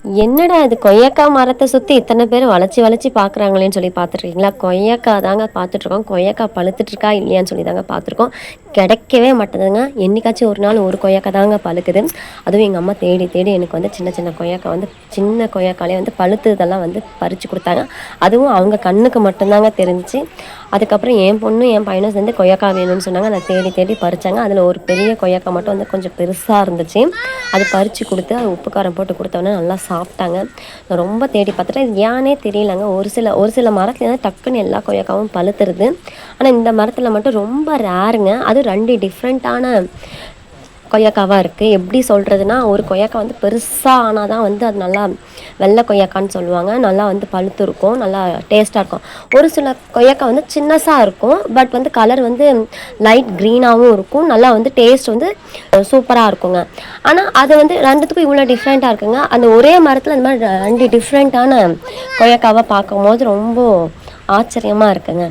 என்னடா இது கொய்யாக்கா மரத்தை சுற்றி இத்தனை பேர் வளைச்சி பார்க்குறாங்களேன்னு சொல்லி பார்த்துருக்கீங்களா? கொய்யாக்கா தாங்க பார்த்துட்ருக்கோம். கொய்யாக்கா பழுத்துட்ருக்கா இல்லையான்னு சொல்லி தாங்க பார்த்துருக்கோம். கிடைக்கவே மாட்டேதுங்க. என்னைக்காச்சும் ஒரு நாள் ஒரு கொய்யாக்கா தாங்க பழுக்குது. அதுவும் எங்கள் அம்மா தேடி தேடி எனக்கு வந்து சின்ன சின்ன கொய்யாக்கா வந்து சின்ன கொய்யாக்காலே வந்து பழுத்ததெல்லாம் வந்து பறித்து கொடுத்தாங்க. அதுவும் அவங்க கண்ணுக்கு மட்டும்தாங்க தெரிஞ்சிச்சு. அதுக்கப்புறம் என் பொண்ணு என் பையனும் சேர்ந்து கொய்யாக்கா வேணும்னு சொன்னாங்க. அதை தேடி தேடி பறித்தாங்க. அதில் ஒரு பெரிய கொய்யாக்கா மட்டும் வந்து கொஞ்சம் பெருசாக இருந்துச்சு. அது பறித்து கொடுத்து அது உப்பு காரம் போட்டு கொடுத்தோன்னே நல்லா சாப்பிட்டாங்க. நான் ரொம்ப தேடி பார்த்துட்டேன். இது ஏன்னே தெரியலங்க. ஒரு சில மரத்துல வந்து டக்குன்னு எல்லா கொய்யாக்காவும் பழுத்துருது. ஆனால் இந்த மரத்தில் மட்டும் ரொம்ப ரேருங்க. அது 2 டிஃப்ரெண்ட்டான கொய்யாக்காவாக இருக்குது. எப்படி சொல்கிறதுனா, ஒரு கொய்யாக்கா வந்து பெருசாக ஆனால் தான் வந்து அது நல்லா வெள்ளை கொய்யாக்கான்னு சொல்லுவாங்க. நல்லா வந்து பழுத்து இருக்கும். நல்லா டேஸ்ட்டாக இருக்கும். ஒரு சில கொய்யாக்கா வந்து சின்னசாக இருக்கும். பட் வந்து கலர் வந்து லைட் க்ரீனாகவும் இருக்கும். நல்லா வந்து டேஸ்ட் வந்து சூப்பராக இருக்குங்க. ஆனால் அது வந்து 2த்துக்கும் இவ்வளோ டிஃப்ரெண்ட்டாக இருக்குங்க. அந்த ஒரே மரத்தில் இந்த மாதிரி 2 டிஃப்ரெண்ட்டான கொய்யாக்காவை பார்க்கும்போது ரொம்ப ஆச்சரியமாக இருக்குங்க.